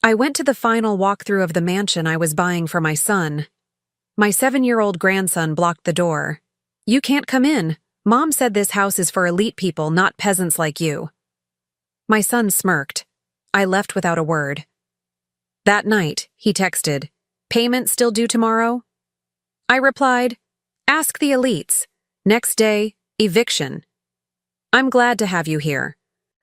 I went to the final walkthrough of the mansion I was buying for my son. My 7-year-old grandson blocked the door. "You can't come in. Mom said this house is for elite people, not peasants like you." My son smirked. I left without a word. That night, he texted, "Payment still due tomorrow?" I replied, "Ask the elites." Next day, eviction. I'm glad to have you here.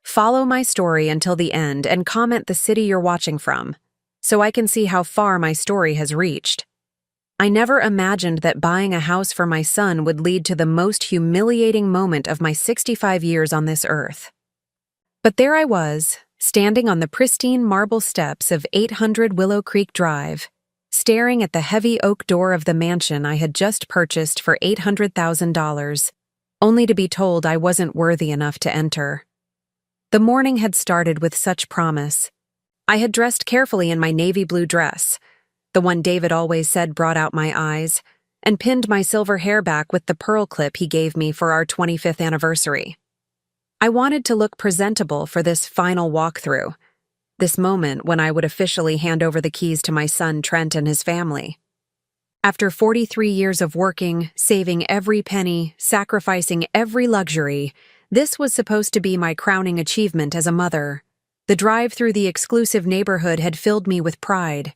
Follow my story until the end and comment the city you're watching from, so I can see how far my story has reached. I never imagined that buying a house for my son would lead to the most humiliating moment of my 65 years on this earth. But there I was, standing on the pristine marble steps of 800 Willow Creek Drive, staring at the heavy oak door of the mansion I had just purchased for $800,000, only to be told I wasn't worthy enough to enter. The morning had started with such promise. I had dressed carefully in my navy blue dress, the one David always said brought out my eyes, and pinned my silver hair back with the pearl clip he gave me for our 25th anniversary. I wanted to look presentable for this final walkthrough, this moment when I would officially hand over the keys to my son Trent and his family. After 43 years of working, saving every penny, sacrificing every luxury, this was supposed to be my crowning achievement as a mother. The drive through the exclusive neighborhood had filled me with pride.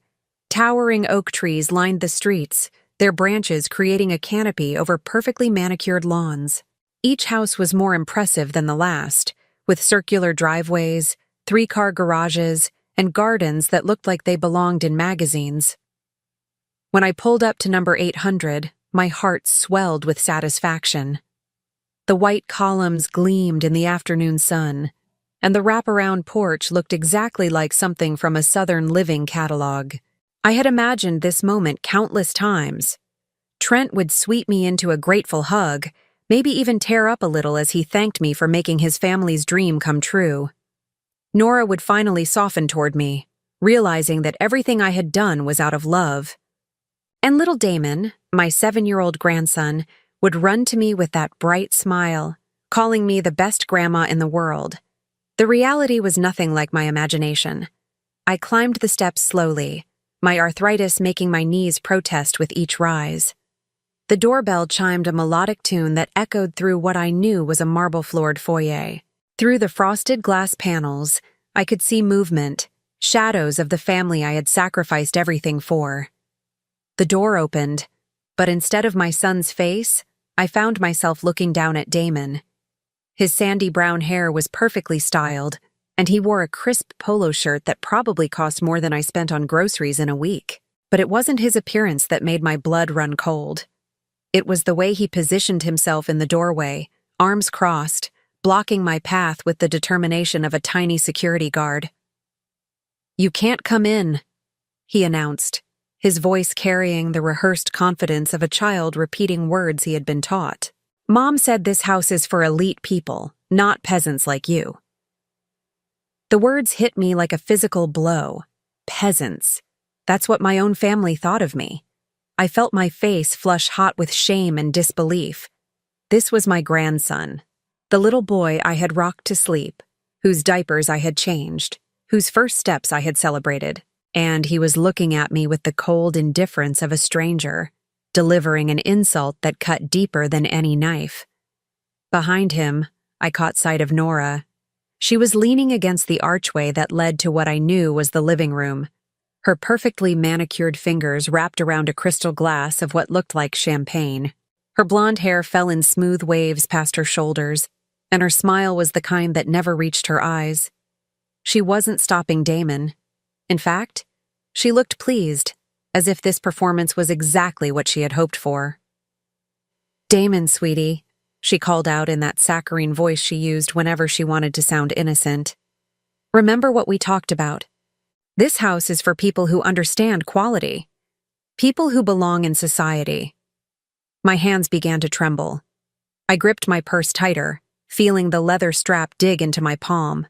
Towering oak trees lined the streets, their branches creating a canopy over perfectly manicured lawns. Each house was more impressive than the last, with circular driveways, 3-car garages, and gardens that looked like they belonged in magazines. When I pulled up to number 800, my heart swelled with satisfaction. The white columns gleamed in the afternoon sun, and the wraparound porch looked exactly like something from a Southern Living catalog. I had imagined this moment countless times. Trent would sweep me into a grateful hug, maybe even tear up a little as he thanked me for making his family's dream come true. Nora would finally soften toward me, realizing that everything I had done was out of love. And little Damon, my 7-year-old grandson, would run to me with that bright smile, calling me the best grandma in the world. The reality was nothing like my imagination. I climbed the steps slowly, my arthritis making my knees protest with each rise. The doorbell chimed a melodic tune that echoed through what I knew was a marble-floored foyer. Through the frosted glass panels, I could see movement, shadows of the family I had sacrificed everything for. The door opened, but instead of my son's face, I found myself looking down at Damon. His sandy brown hair was perfectly styled, and he wore a crisp polo shirt that probably cost more than I spent on groceries in a week. But it wasn't his appearance that made my blood run cold. It was the way he positioned himself in the doorway, arms crossed, blocking my path with the determination of a tiny security guard. "You can't come in," he announced, his voice carrying the rehearsed confidence of a child repeating words he had been taught. "Mom said this house is for elite people, not peasants like you." The words hit me like a physical blow. Peasants. That's what my own family thought of me. I felt my face flush hot with shame and disbelief. This was my grandson, the little boy I had rocked to sleep, whose diapers I had changed, whose first steps I had celebrated. And he was looking at me with the cold indifference of a stranger, delivering an insult that cut deeper than any knife. Behind him, I caught sight of Nora. She was leaning against the archway that led to what I knew was the living room, her perfectly manicured fingers wrapped around a crystal glass of what looked like champagne. Her blonde hair fell in smooth waves past her shoulders, and her smile was the kind that never reached her eyes. She wasn't stopping Damon. In fact, she looked pleased, as if this performance was exactly what she had hoped for. "Damon, sweetie," she called out in that saccharine voice she used whenever she wanted to sound innocent. "Remember what we talked about. This house is for people who understand quality, people who belong in society." My hands began to tremble. I gripped my purse tighter, feeling the leather strap dig into my palm.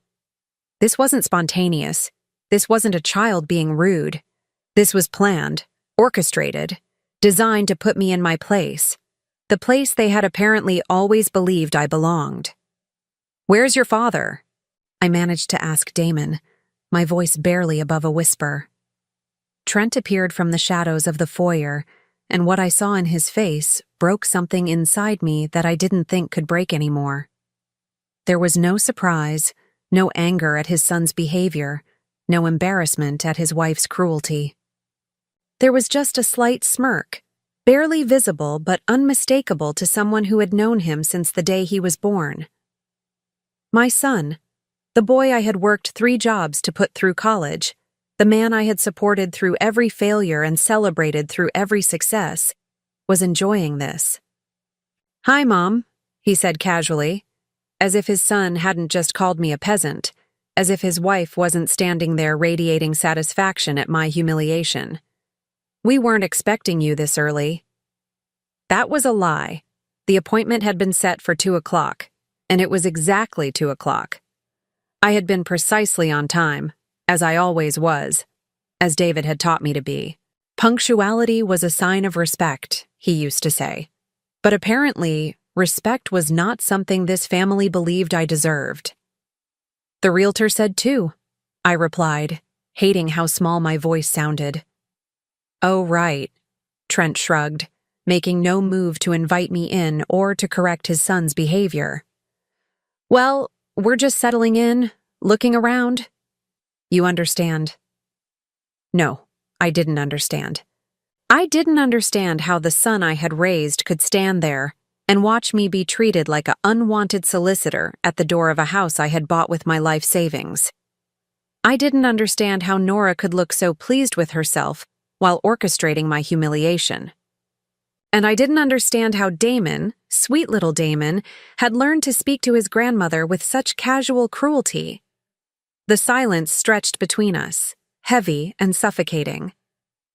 This wasn't spontaneous. This wasn't a child being rude. This was planned, orchestrated, designed to put me in my place, the place they had apparently always believed I belonged. "Where's your father?" I managed to ask Damon, my voice barely above a whisper. Trent appeared from the shadows of the foyer, and what I saw in his face broke something inside me that I didn't think could break anymore. There was no surprise, no anger at his son's behavior, no embarrassment at his wife's cruelty. There was just a slight smirk, barely visible but unmistakable to someone who had known him since the day he was born. My son, the boy I had worked 3 jobs to put through college, the man I had supported through every failure and celebrated through every success, was enjoying this. "Hi, Mom," he said casually, as if his son hadn't just called me a peasant, as if his wife wasn't standing there radiating satisfaction at my humiliation. "We weren't expecting you this early." That was a lie. The appointment had been set for 2 o'clock, and it was exactly 2 o'clock. I had been precisely on time, as I always was, as David had taught me to be. Punctuality was a sign of respect, he used to say. But apparently, respect was not something this family believed I deserved. "The realtor said 2, I replied, hating how small my voice sounded. "Oh, right," Trent shrugged, making no move to invite me in or to correct his son's behavior. "Well, we're just settling in, looking around. You understand?" No, I didn't understand. I didn't understand how the son I had raised could stand there and watch me be treated like an unwanted solicitor at the door of a house I had bought with my life savings. I didn't understand how Nora could look so pleased with herself while orchestrating my humiliation. And I didn't understand how Damon, sweet little Damon, had learned to speak to his grandmother with such casual cruelty. The silence stretched between us, heavy and suffocating.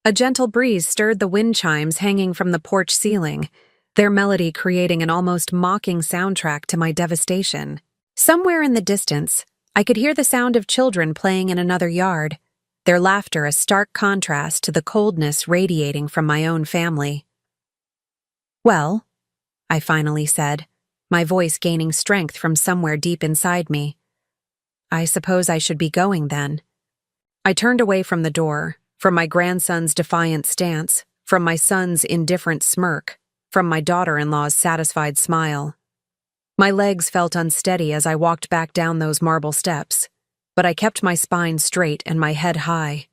A gentle breeze stirred the wind chimes hanging from the porch ceiling, their melody creating an almost mocking soundtrack to my devastation. Somewhere in the distance, I could hear the sound of children playing in another yard, their laughter a stark contrast to the coldness radiating from my own family. "Well," I finally said, my voice gaining strength from somewhere deep inside me. "I suppose I should be going then." I turned away from the door, from my grandson's defiant stance, from my son's indifferent smirk, from my daughter-in-law's satisfied smile. My legs felt unsteady as I walked back down those marble steps, but I kept my spine straight and my head high.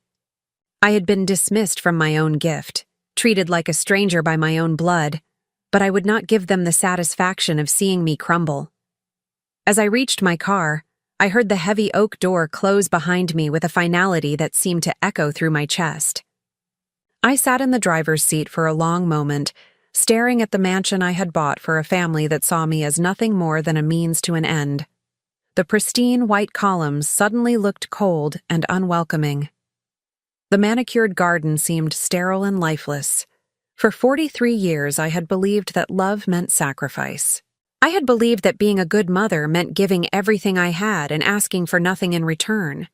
I had been dismissed from my own gift, treated like a stranger by my own blood, but I would not give them the satisfaction of seeing me crumble. As I reached my car, I heard the heavy oak door close behind me with a finality that seemed to echo through my chest. I sat in the driver's seat for a long moment, staring at the mansion I had bought for a family that saw me as nothing more than a means to an end. The pristine white columns suddenly looked cold and unwelcoming. The manicured garden seemed sterile and lifeless. For 43 years, I had believed that love meant sacrifice. I had believed that being a good mother meant giving everything I had and asking for nothing in return.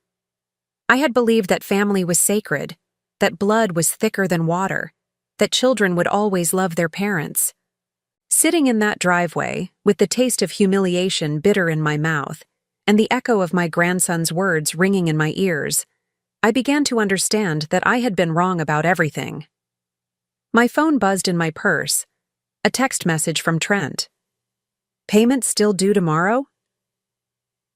I had believed that family was sacred, that blood was thicker than water, that children would always love their parents. Sitting in that driveway, with the taste of humiliation bitter in my mouth, and the echo of my grandson's words ringing in my ears, I began to understand that I had been wrong about everything. My phone buzzed in my purse, a text message from Trent. "Payment still due tomorrow?"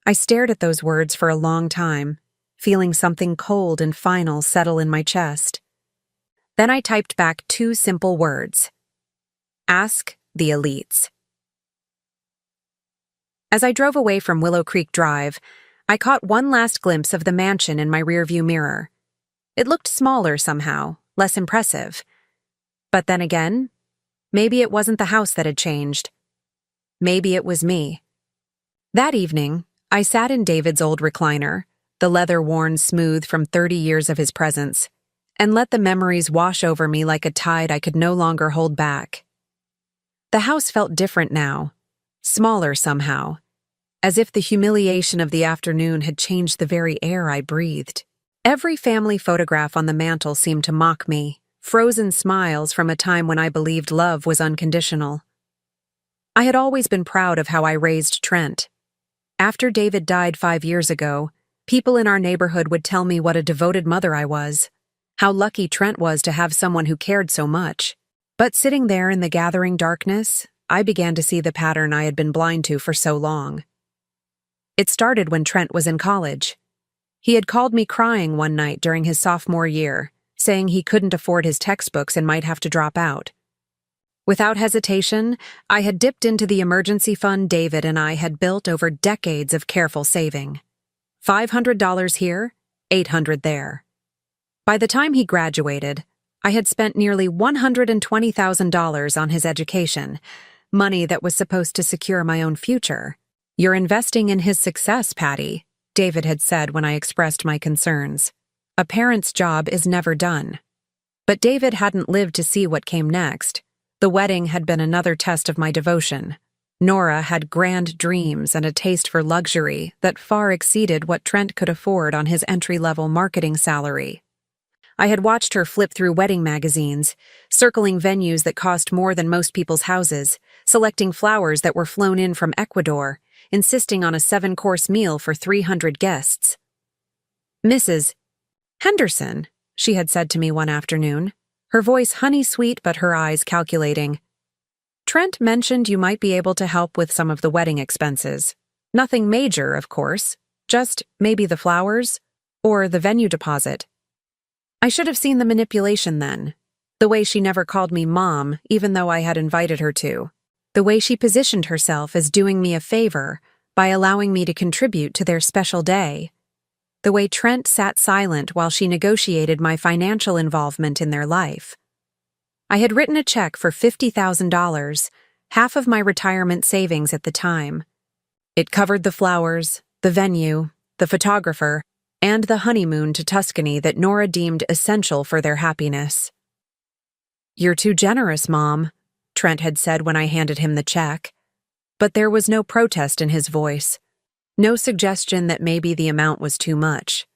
I stared at those words for a long time, feeling something cold and final settle in my chest. Then I typed back 2 simple words. "Ask the elites." As I drove away from Willow Creek Drive, I caught one last glimpse of the mansion in my rearview mirror. It looked smaller somehow, less impressive. But then again, maybe it wasn't the house that had changed. Maybe it was me. That evening, I sat in David's old recliner, the leather worn smooth from 30 years of his presence, and let the memories wash over me like a tide I could no longer hold back. The house felt different now, smaller somehow, as if the humiliation of the afternoon had changed the very air I breathed. Every family photograph on the mantel seemed to mock me, frozen smiles from a time when I believed love was unconditional. I had always been proud of how I raised Trent. After David died 5 years ago, People in our neighborhood would tell me what a devoted mother I was, how lucky Trent was to have someone who cared so much. But sitting there in the gathering darkness, I began to see the pattern I had been blind to for so long. It started when Trent was in college. He had called me crying one night during his sophomore year, saying he couldn't afford his textbooks and might have to drop out. Without hesitation, I had dipped into the emergency fund David and I had built over decades of careful saving. $500 here, $800 there. By the time he graduated, I had spent nearly $120,000 on his education, money that was supposed to secure my own future. "You're investing in his success, Patty," David had said when I expressed my concerns. "A parent's job is never done." But David hadn't lived to see what came next. The wedding had been another test of my devotion. Nora had grand dreams and a taste for luxury that far exceeded what Trent could afford on his entry-level marketing salary. I had watched her flip through wedding magazines, circling venues that cost more than most people's houses, selecting flowers that were flown in from Ecuador, insisting on a 7-course meal for 300 guests. "Mrs. Henderson," she had said to me one afternoon, her voice honey-sweet but her eyes calculating. "Trent mentioned you might be able to help with some of the wedding expenses. Nothing major, of course, just maybe the flowers or the venue deposit." I should have seen the manipulation then. The way she never called me Mom, even though I had invited her to. The way she positioned herself as doing me a favor by allowing me to contribute to their special day. The way Trent sat silent while she negotiated my financial involvement in their life. I had written a check for $50,000, half of my retirement savings at the time. It covered the flowers, the venue, the photographer, and the honeymoon to Tuscany that Nora deemed essential for their happiness. "You're too generous, Mom," Trent had said when I handed him the check. But there was no protest in his voice, no suggestion that maybe the amount was too much.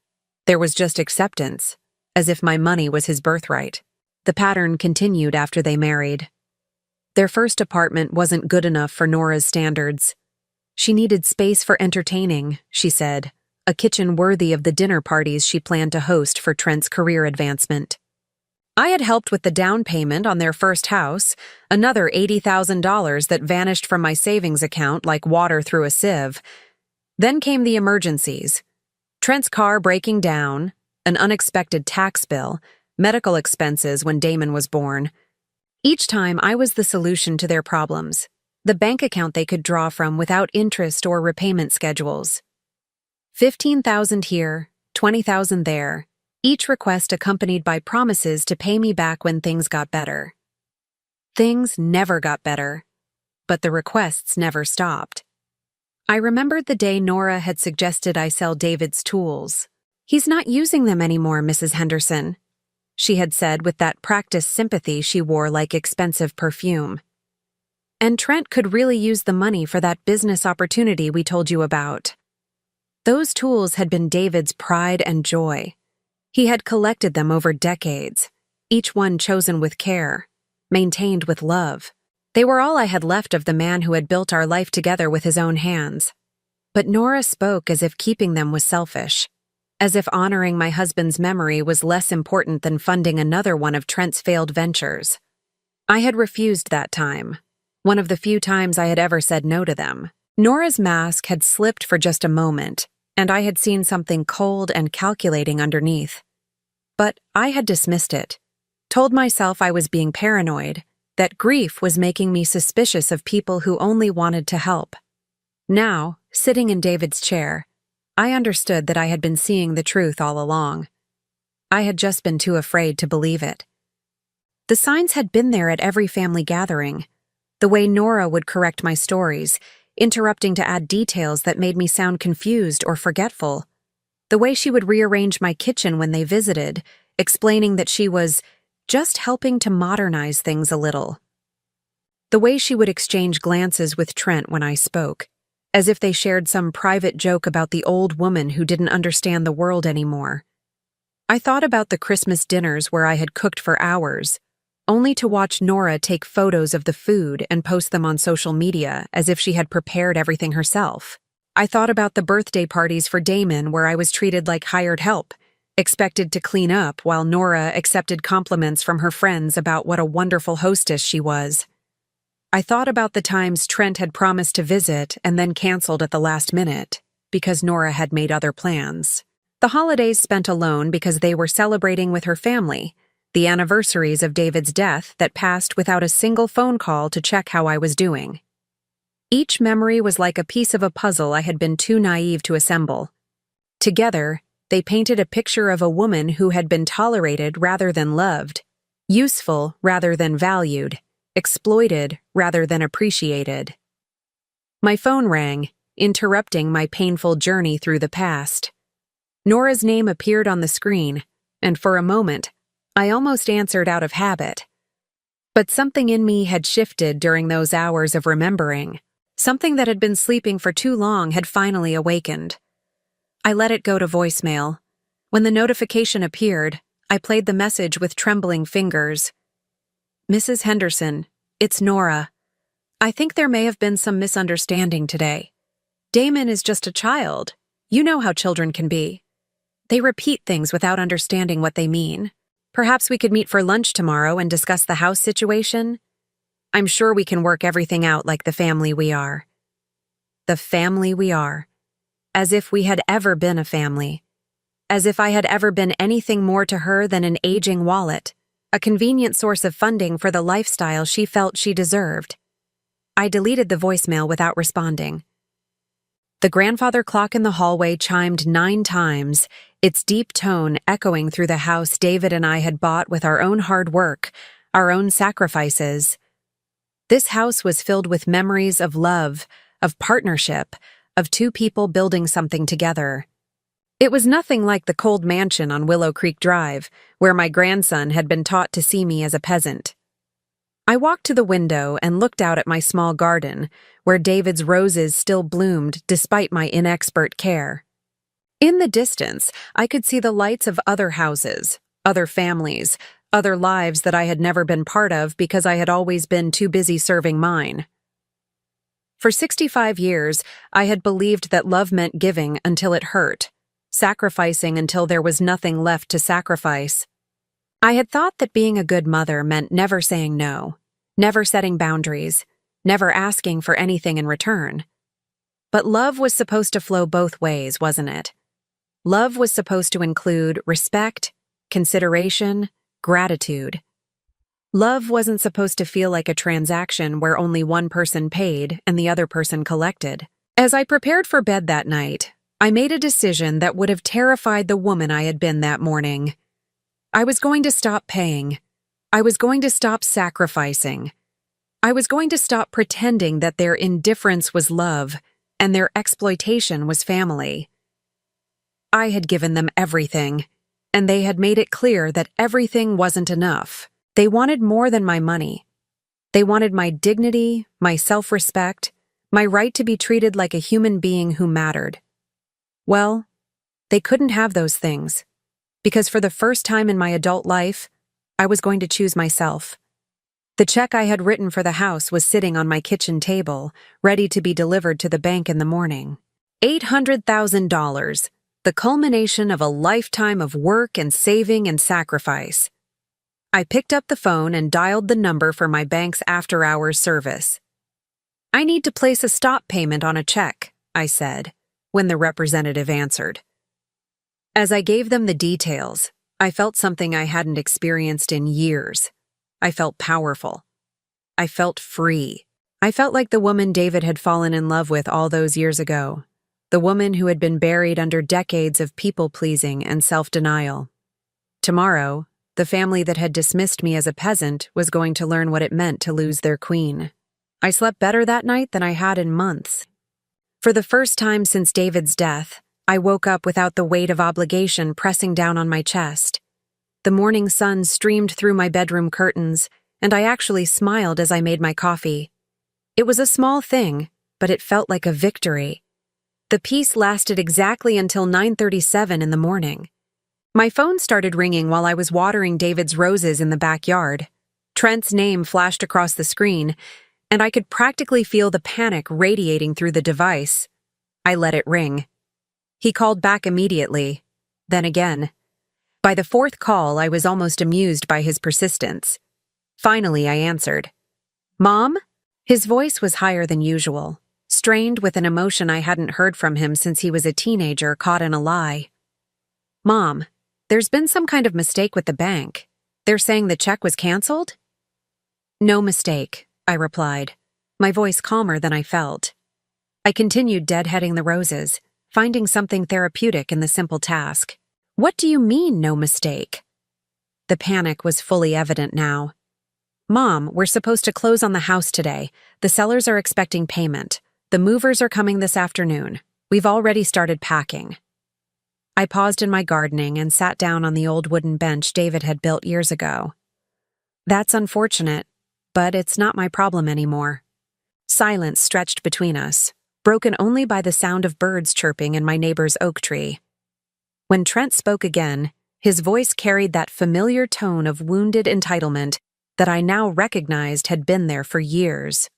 There was just acceptance, as if my money was his birthright. The pattern continued after they married. Their first apartment wasn't good enough for Nora's standards. She needed space for entertaining, she said, a kitchen worthy of the dinner parties she planned to host for Trent's career advancement. I had helped with the down payment on their first house, another $80,000 that vanished from my savings account like water through a sieve. Then came the emergencies. Trent's car breaking down, an unexpected tax bill, medical expenses when Damon was born. Each time I was the solution to their problems, the bank account they could draw from without interest or repayment schedules. $15,000 here, $20,000 there, each request accompanied by promises to pay me back when things got better. Things never got better, but the requests never stopped. I remembered the day Nora had suggested I sell David's tools. "He's not using them anymore, Mrs. Henderson," she had said with that practiced sympathy she wore like expensive perfume. "And Trent could really use the money for that business opportunity we told you about." Those tools had been David's pride and joy. He had collected them over decades, each one chosen with care, maintained with love. They were all I had left of the man who had built our life together with his own hands. But Nora spoke as if keeping them was selfish, as if honoring my husband's memory was less important than funding another one of Trent's failed ventures. I had refused that time, one of the few times I had ever said no to them. Nora's mask had slipped for just a moment, and I had seen something cold and calculating underneath. But I had dismissed it, told myself I was being paranoid, that grief was making me suspicious of people who only wanted to help. Now, sitting in David's chair, I understood that I had been seeing the truth all along. I had just been too afraid to believe it. The signs had been there at every family gathering. The way Nora would correct my stories, interrupting to add details that made me sound confused or forgetful. The way she would rearrange my kitchen when they visited, explaining that she was just helping to modernize things a little. The way she would exchange glances with Trent when I spoke, as if they shared some private joke about the old woman who didn't understand the world anymore. I thought about the Christmas dinners where I had cooked for hours, only to watch Nora take photos of the food and post them on social media as if she had prepared everything herself. I thought about the birthday parties for Damon where I was treated like hired help, expected to clean up while Nora accepted compliments from her friends about what a wonderful hostess she was. I thought about the times Trent had promised to visit and then canceled at the last minute because Nora had made other plans. The holidays spent alone because they were celebrating with her family, the anniversaries of David's death that passed without a single phone call to check how I was doing. Each memory was like a piece of a puzzle I had been too naive to assemble. Together, they painted a picture of a woman who had been tolerated rather than loved, useful rather than valued, exploited rather than appreciated. My phone rang, interrupting my painful journey through the past. Nora's name appeared on the screen, and for a moment, I almost answered out of habit. But something in me had shifted during those hours of remembering. Something that had been sleeping for too long had finally awakened. I let it go to voicemail. When the notification appeared, I played the message with trembling fingers. Mrs. Henderson, it's Nora. I think there may have been some misunderstanding today. Damon is just a child. You know how children can be. They repeat things without understanding what they mean. Perhaps we could meet for lunch tomorrow and discuss the house situation? I'm sure we can work everything out like the family we are. The family we are. As if we had ever been a family. As if I had ever been anything more to her than an aging wallet, a convenient source of funding for the lifestyle she felt she deserved. I deleted the voicemail without responding. The grandfather clock in the hallway chimed 9 times, its deep tone echoing through the house David and I had bought with our own hard work, our own sacrifices. This house was filled with memories of love, of partnership, of 2 people building something together. It was nothing like the cold mansion on Willow Creek Drive, where my grandson had been taught to see me as a peasant. I walked to the window and looked out at my small garden, where David's roses still bloomed despite my inexpert care. In the distance, I could see the lights of other houses, other families, other lives that I had never been part of because I had always been too busy serving mine. For 65 years, I had believed that love meant giving until it hurt, sacrificing until there was nothing left to sacrifice. I had thought that being a good mother meant never saying no, never setting boundaries, never asking for anything in return. But love was supposed to flow both ways, wasn't it? Love was supposed to include respect, consideration, gratitude. Love wasn't supposed to feel like a transaction where only one person paid and the other person collected. As I prepared for bed that night, I made a decision that would have terrified the woman I had been that morning. I was going to stop paying. I was going to stop sacrificing. I was going to stop pretending that their indifference was love and their exploitation was family. I had given them everything, and they had made it clear that everything wasn't enough. They wanted more than my money. They wanted my dignity, my self-respect, my right to be treated like a human being who mattered. Well, they couldn't have those things, because for the first time in my adult life, I was going to choose myself. The check I had written for the house was sitting on my kitchen table, ready to be delivered to the bank in the morning. $800,000, the culmination of a lifetime of work and saving and sacrifice. I picked up the phone and dialed the number for my bank's after-hours service. "I need to place a stop payment on a check," I said, when the representative answered. As I gave them the details, I felt something I hadn't experienced in years. I felt powerful. I felt free. I felt like the woman David had fallen in love with all those years ago, the woman who had been buried under decades of people-pleasing and self-denial. Tomorrow, the family that had dismissed me as a peasant was going to learn what it meant to lose their queen. I slept better that night than I had in months. For the first time since David's death, I woke up without the weight of obligation pressing down on my chest. The morning sun streamed through my bedroom curtains, and I actually smiled as I made my coffee. It was a small thing, but it felt like a victory. The peace lasted exactly until 9:37 in the morning. My phone started ringing while I was watering David's roses in the backyard. Trent's name flashed across the screen, and I could practically feel the panic radiating through the device. I let it ring. He called back immediately. Then again. By the fourth call, I was almost amused by his persistence. Finally, I answered. Mom? His voice was higher than usual, strained with an emotion I hadn't heard from him since he was a teenager caught in a lie. Mom, there's been some kind of mistake with the bank. They're saying the check was canceled? No mistake, I replied, my voice calmer than I felt. I continued deadheading the roses, finding something therapeutic in the simple task. What do you mean, no mistake? The panic was fully evident now. Mom, we're supposed to close on the house today. The sellers are expecting payment. The movers are coming this afternoon. We've already started packing. I paused in my gardening and sat down on the old wooden bench David had built years ago. That's unfortunate, but it's not my problem anymore. Silence stretched between us, broken only by the sound of birds chirping in my neighbor's oak tree. When Trent spoke again, his voice carried that familiar tone of wounded entitlement that I now recognized had been there for years.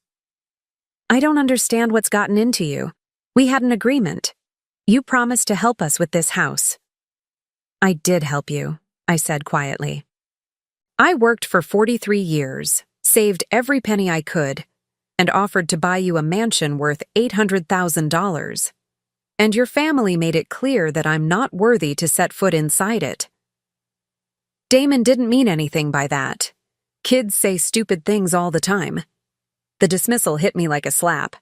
I don't understand what's gotten into you. We had an agreement. You promised to help us with this house. I did help you, I said quietly. I worked for 43 years, saved every penny I could, and offered to buy you a mansion worth $800,000. And your family made it clear that I'm not worthy to set foot inside it. Damon didn't mean anything by that. Kids say stupid things all the time. The dismissal hit me like a slap.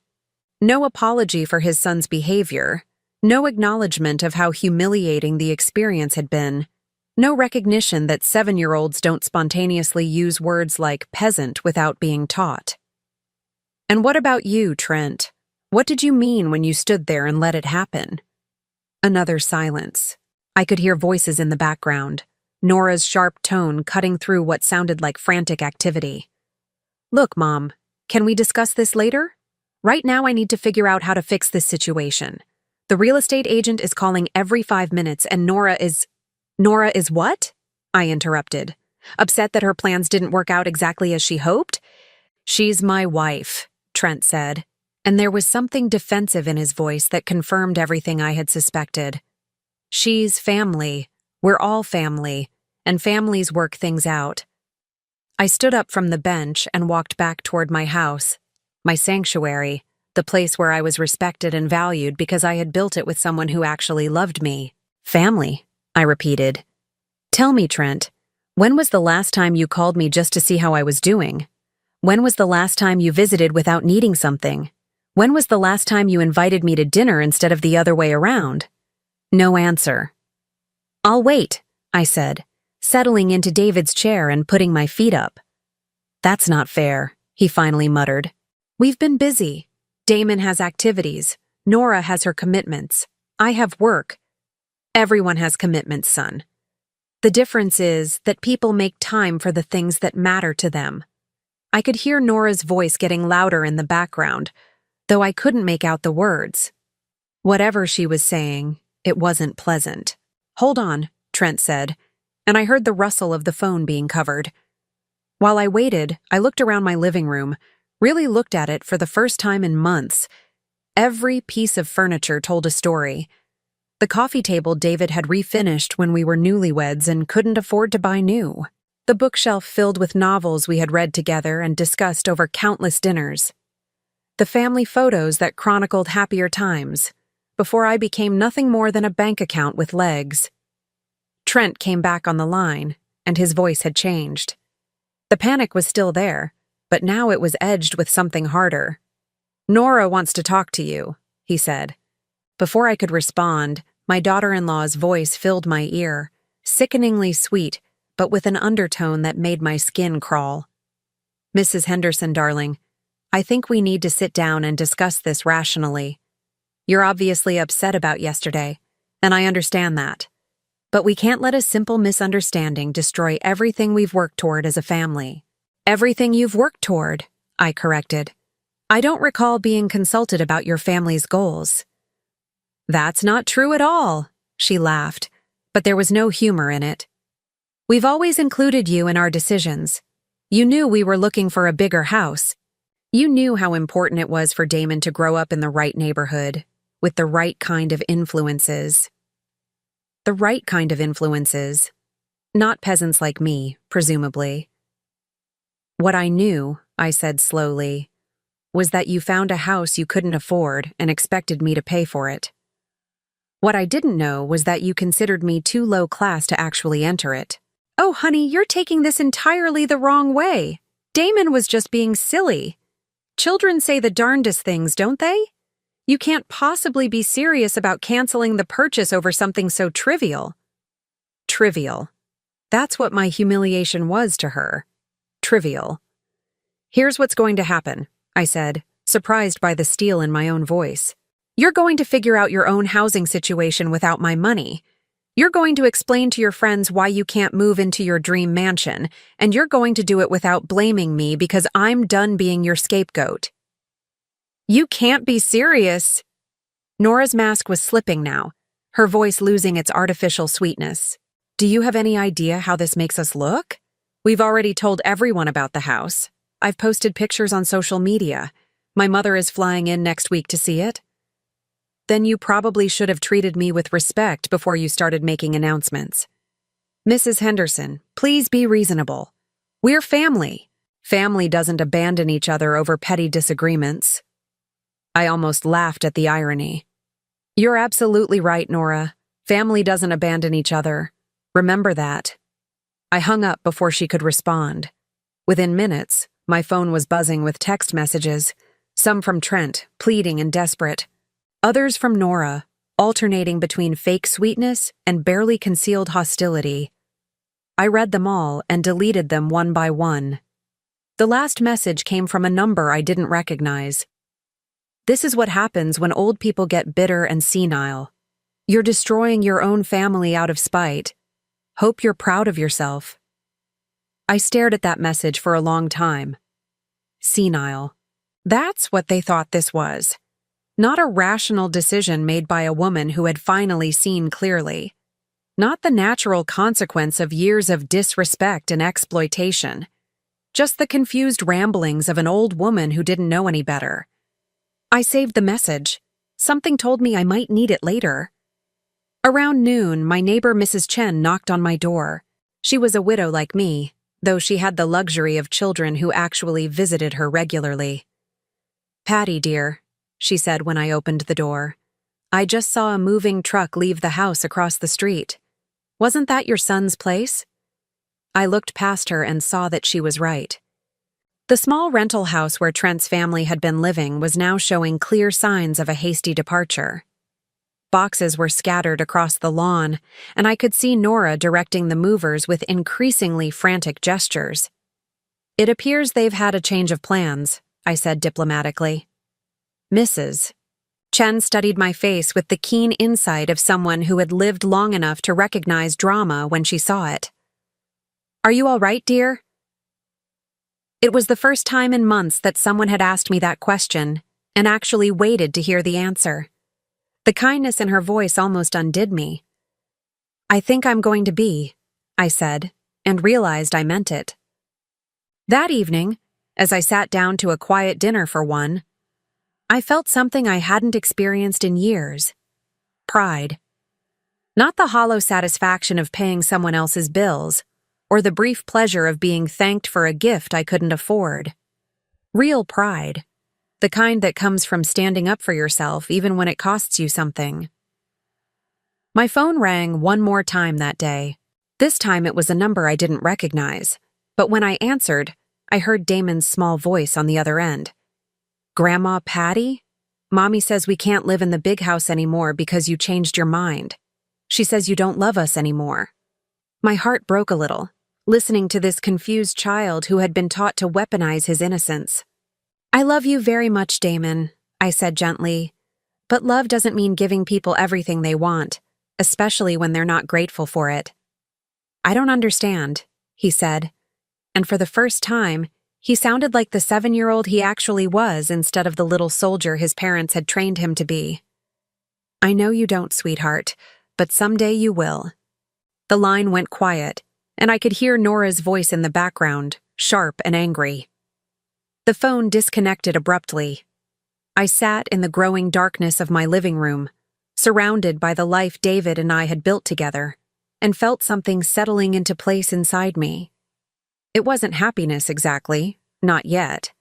No apology for his son's behavior, no acknowledgement of how humiliating the experience had been, no recognition that 7-year-olds don't spontaneously use words like peasant without being taught. And what about you, Trent? What did you mean when you stood there and let it happen? Another silence. I could hear voices in the background, Nora's sharp tone cutting through what sounded like frantic activity. Look, Mom, can we discuss this later? Right now I need to figure out how to fix this situation. The real estate agent is calling every 5 minutes and Nora is what? I interrupted, upset that her plans didn't work out exactly as she hoped. She's my wife, Trent said, and there was something defensive in his voice that confirmed everything I had suspected. She's family. We're all family, and families work things out. I stood up from the bench and walked back toward my house, my sanctuary, the place where I was respected and valued because I had built it with someone who actually loved me. Family, I repeated. Tell me, Trent, when was the last time you called me just to see how I was doing? When was the last time you visited without needing something? When was the last time you invited me to dinner instead of the other way around? No answer. I'll wait, I said, settling into David's chair and putting my feet up. That's not fair, he finally muttered. We've been busy. Damon has activities. Nora has her commitments. I have work. Everyone has commitments, son. The difference is that people make time for the things that matter to them. I could hear Nora's voice getting louder in the background, though I couldn't make out the words. Whatever she was saying, it wasn't pleasant. Hold on, Trent said, and I heard the rustle of the phone being covered. While I waited, I looked around my living room, really looked at it for the first time in months. Every piece of furniture told a story. The coffee table David had refinished when we were newlyweds and couldn't afford to buy new. The bookshelf filled with novels we had read together and discussed over countless dinners. The family photos that chronicled happier times, before I became nothing more than a bank account with legs. Trent came back on the line, and his voice had changed. The panic was still there, but now it was edged with something harder. Nora wants to talk to you, he said. Before I could respond, my daughter-in-law's voice filled my ear, sickeningly sweet, but with an undertone that made my skin crawl. Mrs. Henderson, darling, I think we need to sit down and discuss this rationally. You're obviously upset about yesterday, and I understand that. But we can't let a simple misunderstanding destroy everything we've worked toward as a family. Everything you've worked toward, I corrected. I don't recall being consulted about your family's goals. That's not true at all, she laughed, but there was no humor in it. We've always included you in our decisions. You knew we were looking for a bigger house. You knew how important it was for Damon to grow up in the right neighborhood. with the right kind of influences. The right kind of influences. Not peasants like me, presumably. What I knew, I said slowly, was that you found a house you couldn't afford and expected me to pay for it. What I didn't know was that you considered me too low class to actually enter it. Oh, honey, you're taking this entirely the wrong way. Damon was just being silly. Children say the darndest things, don't they? You can't possibly be serious about canceling the purchase over something so trivial. Trivial. That's what my humiliation was to her. Trivial. Here's what's going to happen, I said, surprised by the steel in my own voice. You're going to figure out your own housing situation without my money. You're going to explain to your friends why you can't move into your dream mansion, and you're going to do it without blaming me because I'm done being your scapegoat. You can't be serious. Nora's mask was slipping now, her voice losing its artificial sweetness. Do you have any idea how this makes us look? We've already told everyone about the house. I've posted pictures on social media. My mother is flying in next week to see it. Then you probably should have treated me with respect before you started making announcements. Mrs. Henderson, please be reasonable. We're family. Family doesn't abandon each other over petty disagreements. I almost laughed at the irony. You're absolutely right, Nora. Family doesn't abandon each other. Remember that. I hung up before she could respond. Within minutes, my phone was buzzing with text messages, some from Trent, pleading and desperate. Others from Nora, alternating between fake sweetness and barely concealed hostility. I read them all and deleted them one by one. The last message came from a number I didn't recognize. This is what happens when old people get bitter and senile. You're destroying your own family out of spite. Hope you're proud of yourself. I stared at that message for a long time. Senile. That's what they thought this was. Not a rational decision made by a woman who had finally seen clearly. Not the natural consequence of years of disrespect and exploitation. Just the confused ramblings of an old woman who didn't know any better. I saved the message. Something told me I might need it later. Around noon, my neighbor Mrs. Chen knocked on my door. She was a widow like me, though she had the luxury of children who actually visited her regularly. Patty, dear, she said when I opened the door. I just saw a moving truck leave the house across the street. Wasn't that your son's place? I looked past her and saw that she was right. The small rental house where Trent's family had been living was now showing clear signs of a hasty departure. Boxes were scattered across the lawn, and I could see Nora directing the movers with increasingly frantic gestures. It appears they've had a change of plans, I said diplomatically. Mrs. Chen studied my face with the keen insight of someone who had lived long enough to recognize drama when she saw it. Are you all right, dear? It was the first time in months that someone had asked me that question and actually waited to hear the answer. The kindness in her voice almost undid me. I think I'm going to be, I said, and realized I meant it. That evening, as I sat down to a quiet dinner for one, I felt something I hadn't experienced in years. Pride. Not the hollow satisfaction of paying someone else's bills, or the brief pleasure of being thanked for a gift I couldn't afford. Real pride. The kind that comes from standing up for yourself even when it costs you something. My phone rang one more time that day. This time it was a number I didn't recognize, but when I answered, I heard Damon's small voice on the other end. Grandma Patty? Mommy says we can't live in the big house anymore because you changed your mind. She says you don't love us anymore. My heart broke a little, listening to this confused child who had been taught to weaponize his innocence. I love you very much, Damon, I said gently, but love doesn't mean giving people everything they want, especially when they're not grateful for it. I don't understand, he said, and for the first time, he sounded like the 7-year-old he actually was instead of the little soldier his parents had trained him to be. I know you don't, sweetheart, but someday you will. The line went quiet, and I could hear Nora's voice in the background, sharp and angry. The phone disconnected abruptly. I sat in the growing darkness of my living room, surrounded by the life David and I had built together, and felt something settling into place inside me. It wasn't happiness exactly, not yet.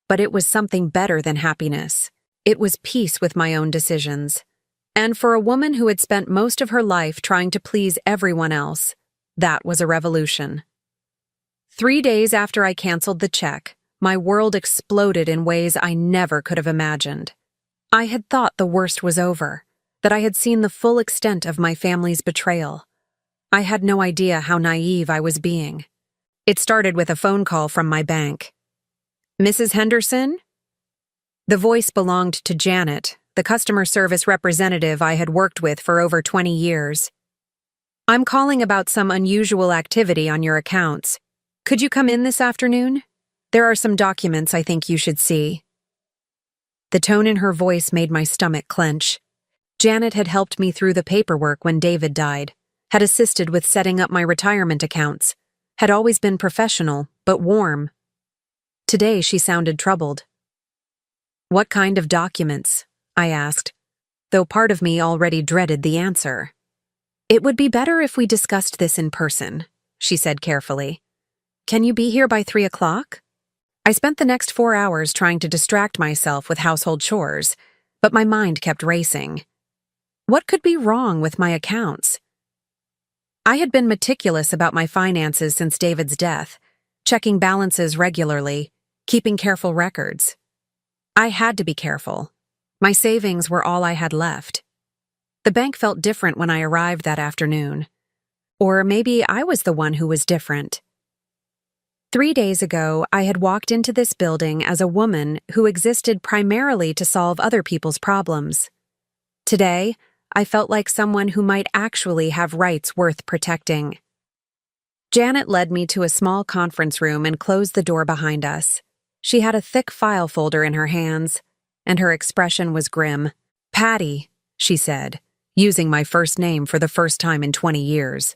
But it was something better than happiness. It was peace with my own decisions. And for a woman who had spent most of her life trying to please everyone else, that was a revolution. 3 days after I canceled the check, my world exploded in ways I never could have imagined. I had thought the worst was over, that I had seen the full extent of my family's betrayal. I had no idea how naive I was being. It started with a phone call from my bank. "Mrs. Henderson?" The voice belonged to Janet, the customer service representative I had worked with for over 20 years. "I'm calling about some unusual activity on your accounts. Could you come in this afternoon? There are some documents I think you should see." The tone in her voice made my stomach clench. Janet had helped me through the paperwork when David died, had assisted with setting up my retirement accounts, had always been professional, but warm. Today she sounded troubled. "What kind of documents?" I asked, though part of me already dreaded the answer. "It would be better if we discussed this in person," she said carefully. "Can you be here by 3 o'clock? I spent the next 4 hours trying to distract myself with household chores, but my mind kept racing. What could be wrong with my accounts? I had been meticulous about my finances since David's death, checking balances regularly, keeping careful records. I had to be careful. My savings were all I had left. The bank felt different when I arrived that afternoon. Or maybe I was the one who was different. 3 days ago, I had walked into this building as a woman who existed primarily to solve other people's problems. Today, I felt like someone who might actually have rights worth protecting. Janet led me to a small conference room and closed the door behind us. She had a thick file folder in her hands, and her expression was grim. "Patty," she said, using my first name for the first time in 20 years.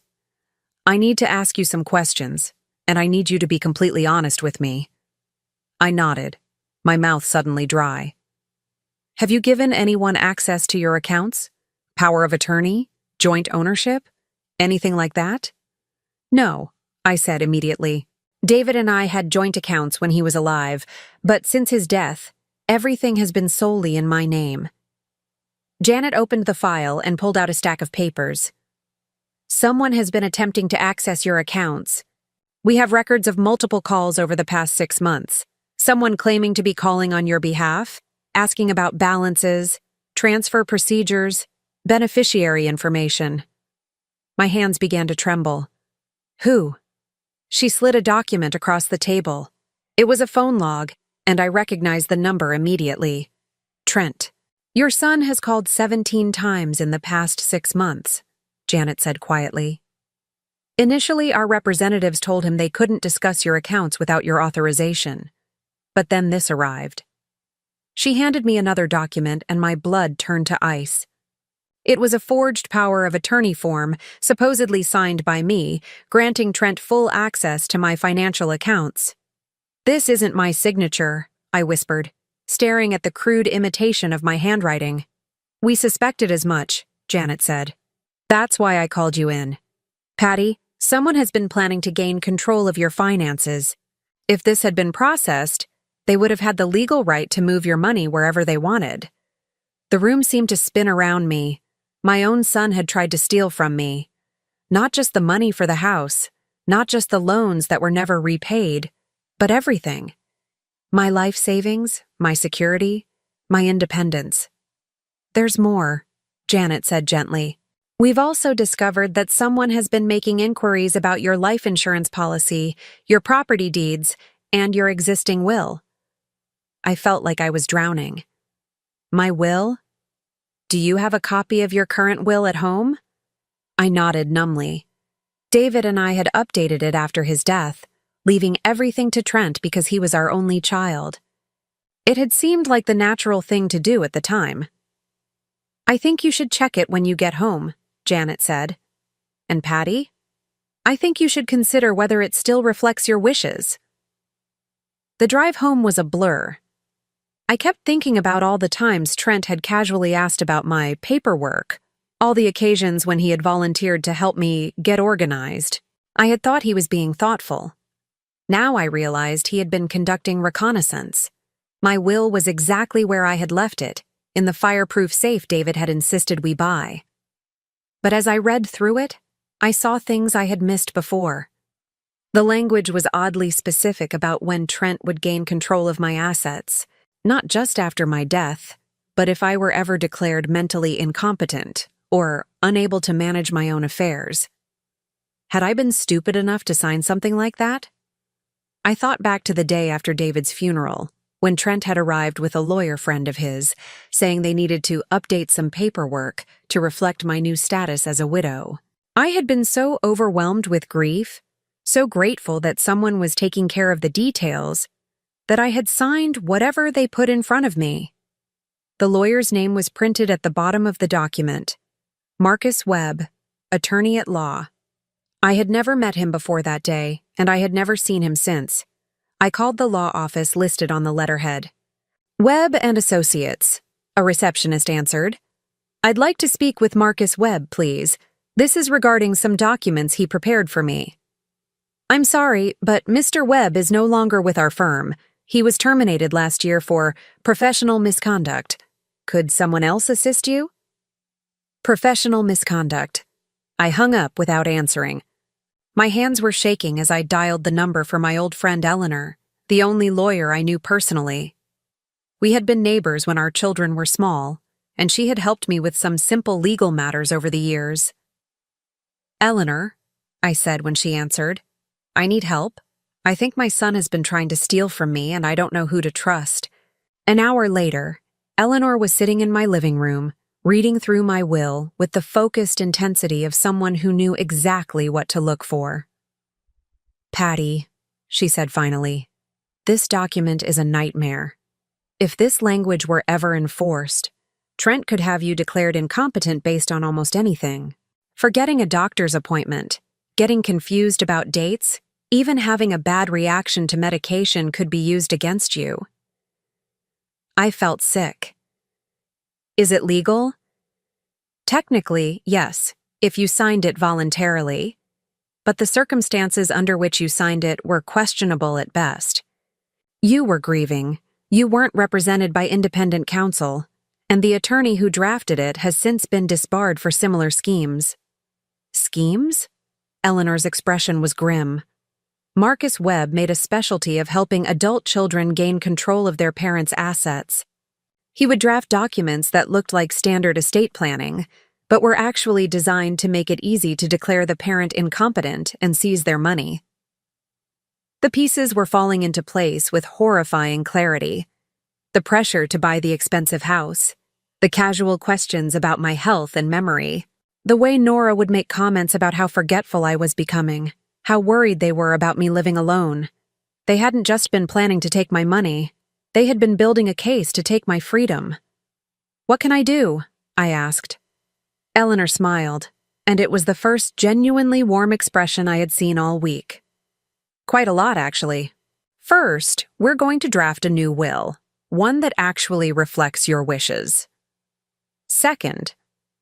"I need to ask you some questions, and I need you to be completely honest with me." I nodded, my mouth suddenly dry. "Have you given anyone access to your accounts? Power of attorney? Joint ownership? Anything like that?" "No," I said immediately. "David and I had joint accounts when he was alive, but since his death, everything has been solely in my name." Janet opened the file and pulled out a stack of papers. "Someone has been attempting to access your accounts. We have records of multiple calls over the past 6 months. Someone claiming to be calling on your behalf, asking about balances, transfer procedures, beneficiary information." My hands began to tremble. "Who?" She slid a document across the table. It was a phone log, and I recognized the number immediately. "Trent. Your son has called 17 times in the past 6 months, Janet said quietly. "Initially, our representatives told him they couldn't discuss your accounts without your authorization. But then this arrived." She handed me another document, and my blood turned to ice. It was a forged power of attorney form, supposedly signed by me, granting Trent full access to my financial accounts. "This isn't my signature," I whispered, staring at the crude imitation of my handwriting. "We suspected as much," Janet said. "That's why I called you in. Patty, someone has been planning to gain control of your finances. If this had been processed, they would have had the legal right to move your money wherever they wanted." The room seemed to spin around me. My own son had tried to steal from me. Not just the money for the house, not just the loans that were never repaid, but everything. My life savings, my security, my independence. "There's more," Janet said gently. "We've also discovered that someone has been making inquiries about your life insurance policy, your property deeds, and your existing will." I felt like I was drowning. "My will? Do you have a copy of your current will at home?" I nodded numbly. David and I had updated it after his death, leaving everything to Trent because he was our only child. It had seemed like the natural thing to do at the time. "I think you should check it when you get home," Janet said. "And Patty? I think you should consider whether it still reflects your wishes." The drive home was a blur. I kept thinking about all the times Trent had casually asked about my paperwork, all the occasions when he had volunteered to help me get organized. I had thought he was being thoughtful. Now I realized he had been conducting reconnaissance. My will was exactly where I had left it, in the fireproof safe David had insisted we buy. But as I read through it, I saw things I had missed before. The language was oddly specific about when Trent would gain control of my assets, not just after my death, but if I were ever declared mentally incompetent or unable to manage my own affairs. Had I been stupid enough to sign something like that? I thought back to the day after David's funeral, when Trent had arrived with a lawyer friend of his, saying they needed to update some paperwork to reflect my new status as a widow. I had been so overwhelmed with grief, so grateful that someone was taking care of the details, that I had signed whatever they put in front of me. The lawyer's name was printed at the bottom of the document: Marcus Webb, attorney at law. I had never met him before that day, and I had never seen him since. I called the law office listed on the letterhead. "Webb and Associates," a receptionist answered. "I'd like to speak with Marcus Webb, please. This is regarding some documents he prepared for me." "I'm sorry, but Mr. Webb is no longer with our firm. He was terminated last year for professional misconduct. Could someone else assist you?" Professional misconduct. I hung up without answering. My hands were shaking as I dialed the number for my old friend Eleanor, the only lawyer I knew personally. We had been neighbors when our children were small, and she had helped me with some simple legal matters over the years. "Eleanor," I said when she answered, "I need help. I think my son has been trying to steal from me, and I don't know who to trust." An hour later, Eleanor was sitting in my living room, reading through my will with the focused intensity of someone who knew exactly what to look for. "Patty," she said finally, "this document is a nightmare. If this language were ever enforced, Trent could have you declared incompetent based on almost anything. Forgetting a doctor's appointment, getting confused about dates, even having a bad reaction to medication could be used against you." I felt sick. "Is it legal?" "Technically, yes, if you signed it voluntarily. But the circumstances under which you signed it were questionable at best. You were grieving, you weren't represented by independent counsel, and the attorney who drafted it has since been disbarred for similar schemes." "Schemes?" Eleanor's expression was grim. Marcus Webb made a specialty of helping adult children gain control of their parents' assets. He would draft documents that looked like standard estate planning, but were actually designed to make it easy to declare the parent incompetent and seize their money. The pieces were falling into place with horrifying clarity. The pressure to buy the expensive house, the casual questions about my health and memory, the way Nora would make comments about how forgetful I was becoming, how worried they were about me living alone. They hadn't just been planning to take my money. They had been building a case to take my freedom. "What can I do?" I asked. Eleanor smiled, and it was the first genuinely warm expression I had seen all week. "Quite a lot, actually. First, we're going to draft a new will, one that actually reflects your wishes. Second,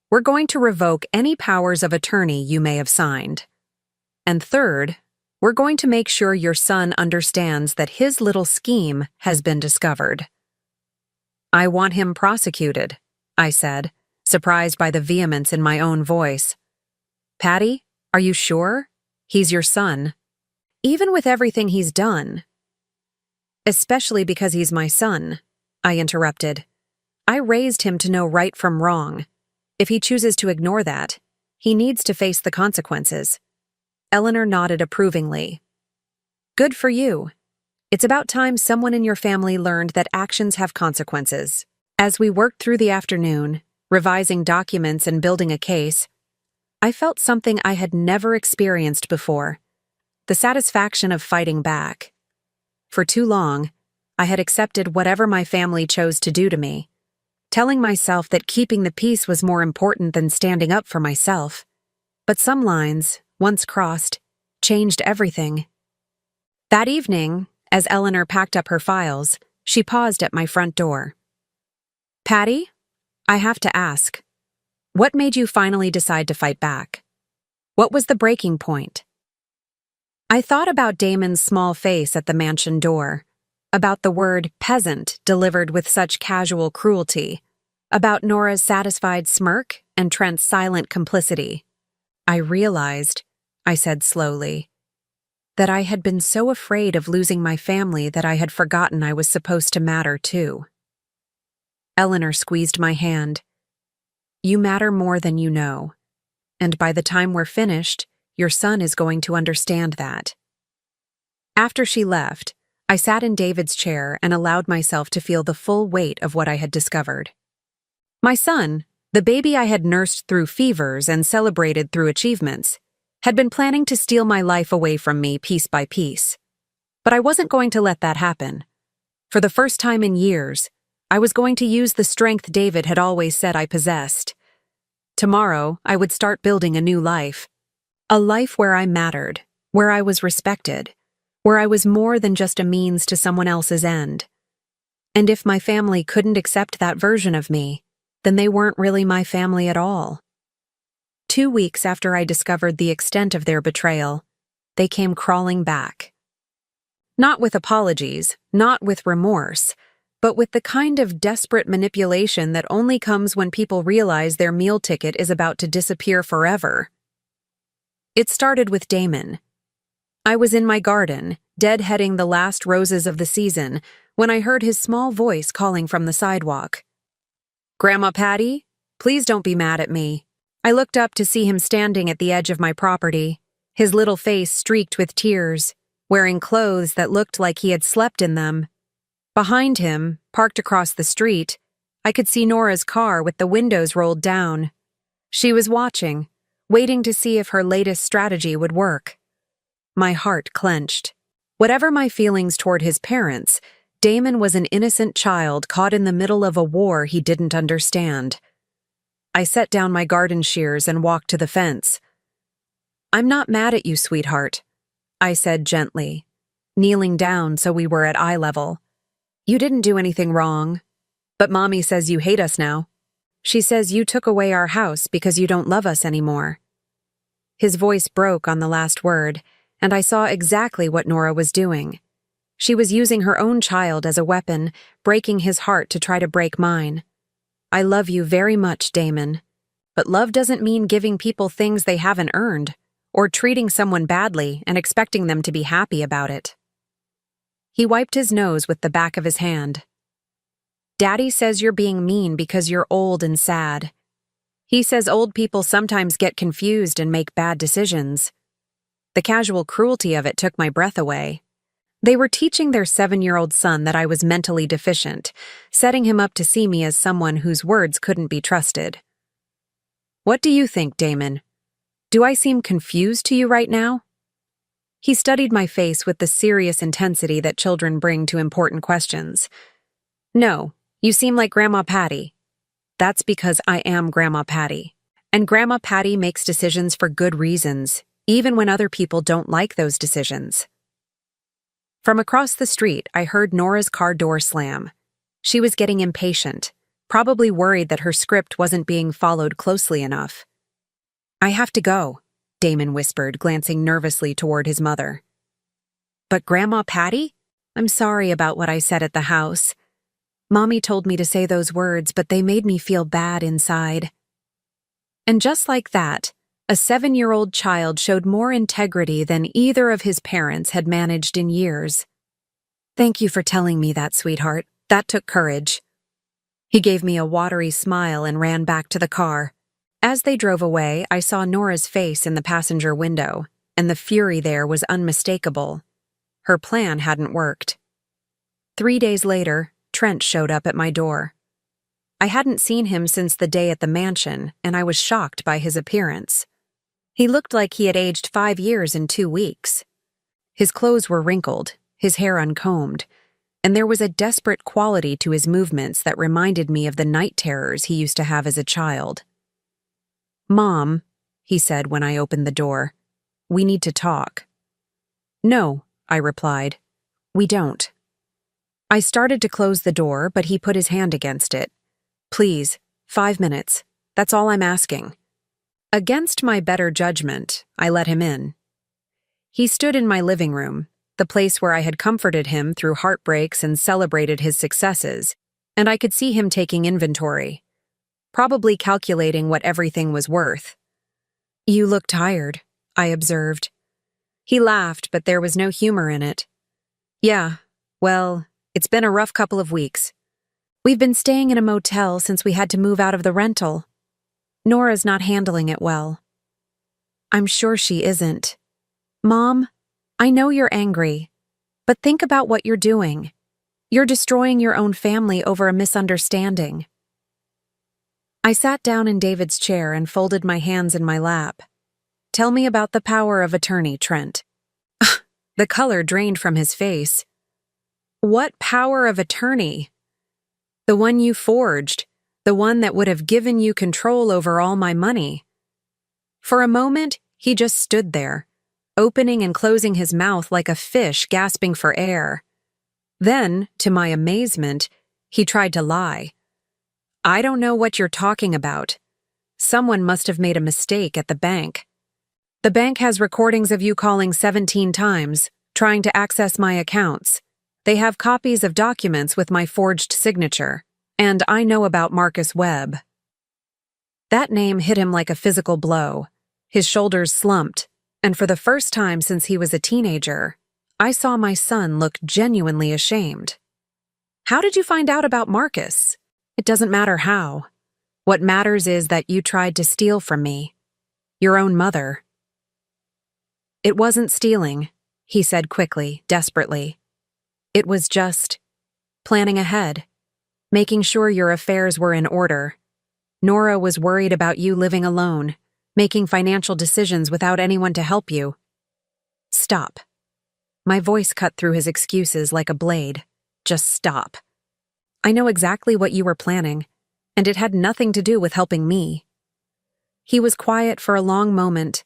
we're going to revoke any powers of attorney you may have signed. And third, we're going to make sure your son understands that his little scheme has been discovered." "I want him prosecuted," I said, surprised by the vehemence in my own voice. "Patty, are you sure? He's your son. Even with everything he's done." "Especially because he's my son," I interrupted. "I raised him to know right from wrong. If he chooses to ignore that, he needs to face the consequences." Eleanor nodded approvingly. "Good for you. It's about time someone in your family learned that actions have consequences." As we worked through the afternoon, revising documents and building a case, I felt something I had never experienced before: the satisfaction of fighting back. For too long, I had accepted whatever my family chose to do to me, telling myself that keeping the peace was more important than standing up for myself. But some lines, once crossed, changed everything. That evening, as Eleanor packed up her files, She paused at my front door. "Patty, I have to ask, what made you finally decide to fight back? What was the breaking point?" I thought about Damon's small face at the mansion door, about the word peasant delivered with such casual cruelty, about Nora's satisfied smirk and Trent's silent complicity. I realized, I said slowly, that I had been so afraid of losing my family that I had forgotten I was supposed to matter too. Eleanor squeezed my hand. "You matter more than you know, and by the time we're finished, your son is going to understand that." After she left, I sat in David's chair and allowed myself to feel the full weight of what I had discovered. My son, the baby I had nursed through fevers and celebrated through achievements, had been planning to steal my life away from me piece by piece. But I wasn't going to let that happen. For the first time in years, I was going to use the strength David had always said I possessed. Tomorrow, I would start building a new life. A life where I mattered, where I was respected, where I was more than just a means to someone else's end. And if my family couldn't accept that version of me, then they weren't really my family at all. 2 weeks after I discovered the extent of their betrayal, they came crawling back. Not with apologies, not with remorse, but with the kind of desperate manipulation that only comes when people realize their meal ticket is about to disappear forever. It started with Damon. I was in my garden, deadheading the last roses of the season, when I heard his small voice calling from the sidewalk. "Grandma Patty, please don't be mad at me." I looked up to see him standing at the edge of my property, his little face streaked with tears, wearing clothes that looked like he had slept in them. Behind him, parked across the street, I could see Nora's car with the windows rolled down. She was watching, waiting to see if her latest strategy would work. My heart clenched. Whatever my feelings toward his parents, Damon was an innocent child caught in the middle of a war he didn't understand. I set down my garden shears and walked to the fence. "I'm not mad at you, sweetheart," I said gently, kneeling down so we were at eye level. "You didn't do anything wrong. But Mommy says you hate us now. She says you took away our house because you don't love us anymore." His voice broke on the last word, and I saw exactly what Nora was doing. She was using her own child as a weapon, breaking his heart to try to break mine. "I love you very much, Damon. But love doesn't mean giving people things they haven't earned, or treating someone badly and expecting them to be happy about it." He wiped his nose with the back of his hand. "Daddy says you're being mean because you're old and sad. He says old people sometimes get confused and make bad decisions." The casual cruelty of it took my breath away. They were teaching their 7-year-old son that I was mentally deficient, setting him up to see me as someone whose words couldn't be trusted. "What do you think, Damon? Do I seem confused to you right now?" He studied my face with the serious intensity that children bring to important questions. "No, you seem like Grandma Patty." "That's because I am Grandma Patty. And Grandma Patty makes decisions for good reasons, even when other people don't like those decisions." From across the street, I heard Nora's car door slam. She was getting impatient, probably worried that her script wasn't being followed closely enough. "I have to go," Damon whispered, glancing nervously toward his mother. "But Grandma Patty? I'm sorry about what I said at the house. Mommy told me to say those words, but they made me feel bad inside." And just like that, a 7-year-old child showed more integrity than either of his parents had managed in years. "Thank you for telling me that, sweetheart. That took courage." He gave me a watery smile and ran back to the car. As they drove away, I saw Nora's face in the passenger window, and the fury there was unmistakable. Her plan hadn't worked. 3 days later, Trent showed up at my door. I hadn't seen him since the day at the mansion, and I was shocked by his appearance. He looked like he had aged 5 years in 2 weeks. His clothes were wrinkled, his hair uncombed, and there was a desperate quality to his movements that reminded me of the night terrors he used to have as a child. "Mom," he said when I opened the door, "we need to talk." "No," I replied, "we don't." I started to close the door, but he put his hand against it. Please, 5 minutes. That's all I'm asking. Against my better judgment, I let him in. He stood in my living room, the place where I had comforted him through heartbreaks and celebrated his successes, and I could see him taking inventory, probably calculating what everything was worth. You look tired, I observed. He laughed, but there was no humor in it. Yeah, well, it's been a rough couple of weeks. We've been staying in a motel since we had to move out of the rental. Nora's not handling it well. I'm sure she isn't. Mom, I know you're angry, but think about what you're doing. You're destroying your own family over a misunderstanding. I sat down in David's chair and folded my hands in my lap. Tell me about the power of attorney, Trent. The color drained from his face. What power of attorney? The one you forged, the one that would have given you control over all my money. For a moment, he just stood there, opening and closing his mouth like a fish gasping for air. Then, to my amazement, he tried to lie. I don't know what you're talking about. Someone must have made a mistake at the bank. The bank has recordings of you calling 17 times, trying to access my accounts. They have copies of documents with my forged signature, and I know about Marcus Webb. That name hit him like a physical blow. His shoulders slumped, and for the first time since he was a teenager, I saw my son look genuinely ashamed. How did you find out about Marcus? It doesn't matter how. What matters is that you tried to steal from me. Your own mother. It wasn't stealing, he said quickly, desperately. It was just planning ahead, making sure your affairs were in order. Nora was worried about you living alone, making financial decisions without anyone to help you. Stop. My voice cut through his excuses like a blade. Just stop. I know exactly what you were planning, and it had nothing to do with helping me. He was quiet for a long moment,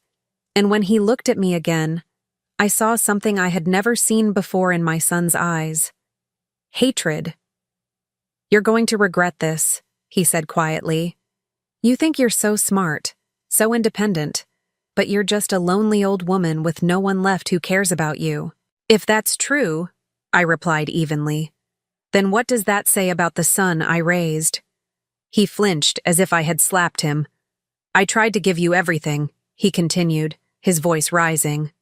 and when he looked at me again, I saw something I had never seen before in my son's eyes. Hatred. You're going to regret this, he said quietly. You think you're so smart, so independent, but you're just a lonely old woman with no one left who cares about you. If that's true, I replied evenly, then what does that say about the son I raised? He flinched as if I had slapped him. I tried to give you everything, he continued, his voice rising.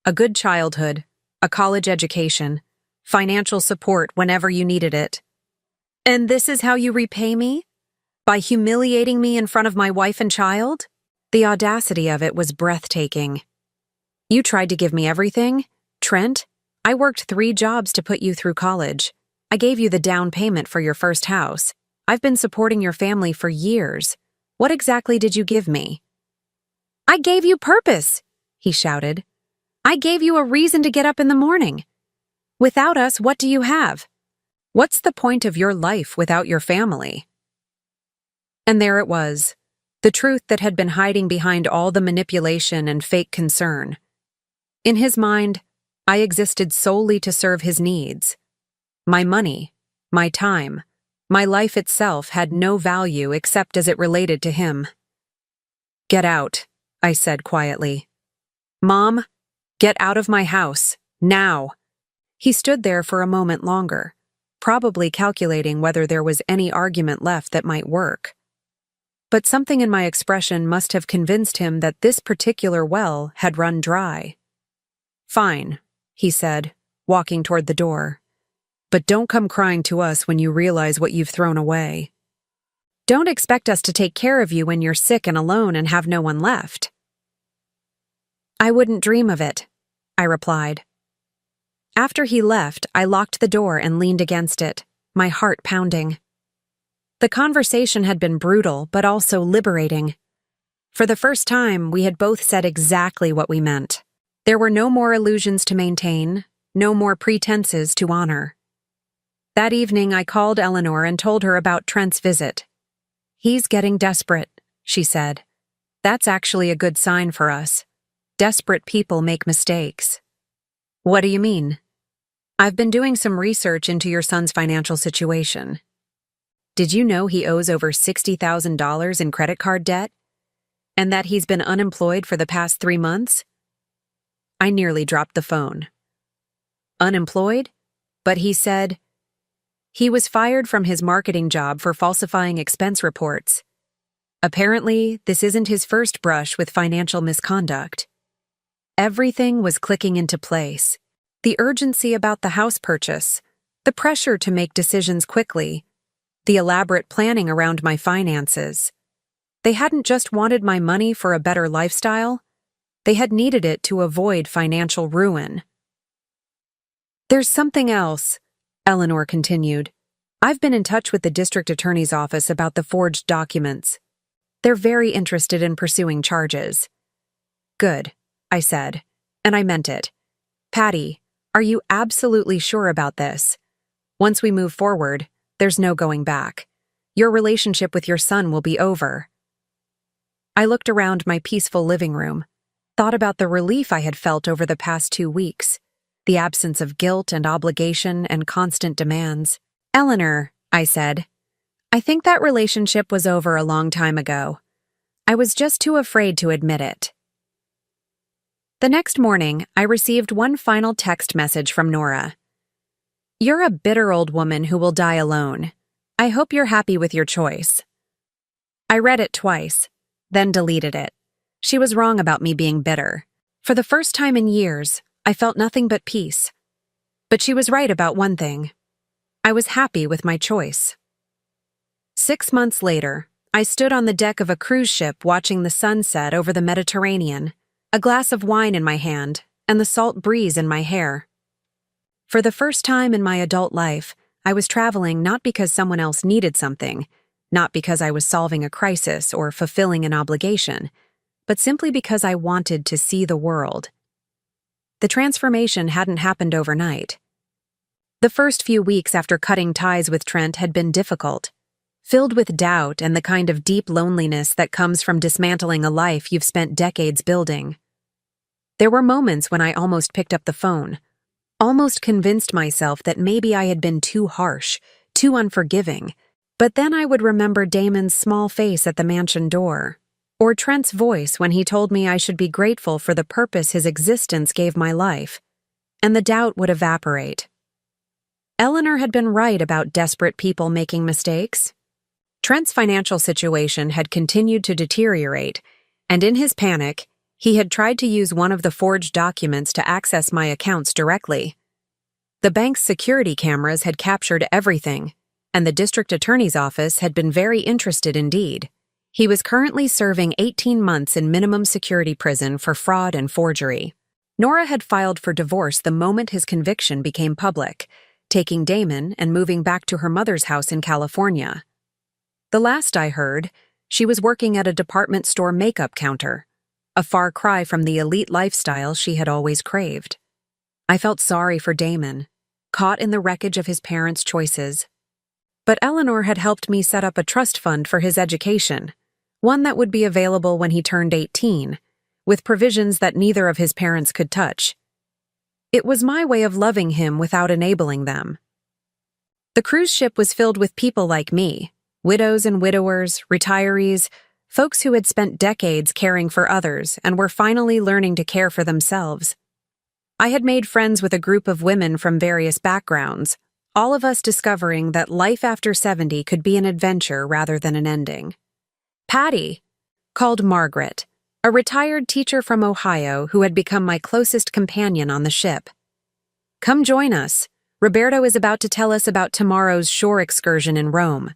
A good childhood, a college education, financial support whenever you needed it. And this is how you repay me? By humiliating me in front of my wife and child? The audacity of it was breathtaking. You tried to give me everything? Trent, I worked 3 jobs to put you through college. I gave you the down payment for your first house. I've been supporting your family for years. What exactly did you give me? I gave you purpose, he shouted. I gave you a reason to get up in the morning. Without us, what do you have? What's the point of your life without your family? And there it was, the truth that had been hiding behind all the manipulation and fake concern. In his mind, I existed solely to serve his needs. My money, my time, my life itself had no value except as it related to him. Get out, I said quietly. Mom, get out of my house, now. He stood there for a moment longer, probably calculating whether there was any argument left that might work. But something in my expression must have convinced him that this particular well had run dry. Fine, he said, walking toward the door. But don't come crying to us when you realize what you've thrown away. Don't expect us to take care of you when you're sick and alone and have no one left. I wouldn't dream of it, I replied. After he left, I locked the door and leaned against it, my heart pounding. The conversation had been brutal, but also liberating. For the first time, we had both said exactly what we meant. There were no more illusions to maintain, no more pretenses to honor. That evening, I called Eleanor and told her about Trent's visit. He's getting desperate, she said. That's actually a good sign for us. Desperate people make mistakes. What do you mean? I've been doing some research into your son's financial situation. Did you know he owes over $60,000 in credit card debt? And that he's been unemployed for the past 3 months? I nearly dropped the phone. Unemployed? But he said he was fired from his marketing job for falsifying expense reports. Apparently, this isn't his first brush with financial misconduct. Everything was clicking into place. The urgency about the house purchase, the pressure to make decisions quickly, the elaborate planning around my finances. They hadn't just wanted my money for a better lifestyle, they had needed it to avoid financial ruin. There's something else, Eleanor continued. I've been in touch with the district attorney's office about the forged documents. They're very interested in pursuing charges. Good, I said, and I meant it. Patty, are you absolutely sure about this? Once we move forward, there's no going back. Your relationship with your son will be over. I looked around my peaceful living room, thought about the relief I had felt over the past 2 weeks, the absence of guilt and obligation and constant demands. Eleanor, I said, I think that relationship was over a long time ago. I was just too afraid to admit it. The next morning, I received one final text message from Nora. You're a bitter old woman who will die alone. I hope you're happy with your choice. I read it twice, then deleted it. She was wrong about me being bitter. For the first time in years, I felt nothing but peace. But she was right about one thing. I was happy with my choice. 6 months later, I stood on the deck of a cruise ship watching the sunset over the Mediterranean, a glass of wine in my hand, and the salt breeze in my hair. For the first time in my adult life, I was traveling not because someone else needed something, not because I was solving a crisis or fulfilling an obligation, but simply because I wanted to see the world. The transformation hadn't happened overnight. The first few weeks after cutting ties with Trent had been difficult, filled with doubt and the kind of deep loneliness that comes from dismantling a life you've spent decades building. There were moments when I almost picked up the phone, almost convinced myself that maybe I had been too harsh, too unforgiving, but then I would remember Damon's small face at the mansion door, or Trent's voice when he told me I should be grateful for the purpose his existence gave my life, and the doubt would evaporate. Eleanor had been right about desperate people making mistakes. Trent's financial situation had continued to deteriorate, and in his panic, he had tried to use one of the forged documents to access my accounts directly. The bank's security cameras had captured everything, and the district attorney's office had been very interested indeed. He was currently serving 18 months in minimum security prison for fraud and forgery. Nora had filed for divorce the moment his conviction became public, taking Damon and moving back to her mother's house in California. The last I heard, she was working at a department store makeup counter, a far cry from the elite lifestyle she had always craved. I felt sorry for Damon, caught in the wreckage of his parents' choices. But Eleanor had helped me set up a trust fund for his education, one that would be available when he turned 18, with provisions that neither of his parents could touch. It was my way of loving him without enabling them. The cruise ship was filled with people like me, widows and widowers, retirees, folks who had spent decades caring for others and were finally learning to care for themselves. I had made friends with a group of women from various backgrounds, all of us discovering that life after 70 could be an adventure rather than an ending. Patty, called Margaret, a retired teacher from Ohio who had become my closest companion on the ship. Come join us. Roberto is about to tell us about tomorrow's shore excursion in Rome.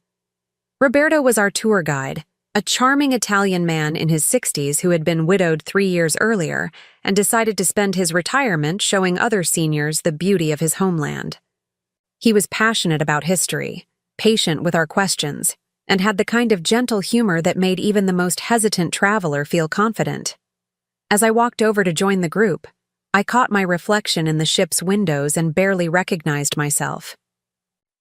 Roberto was our tour guide, a charming Italian man in his 60s who had been widowed 3 years earlier and decided to spend his retirement showing other seniors the beauty of his homeland. He was passionate about history, patient with our questions, and had the kind of gentle humor that made even the most hesitant traveler feel confident. As I walked over to join the group, I caught my reflection in the ship's windows and barely recognized myself.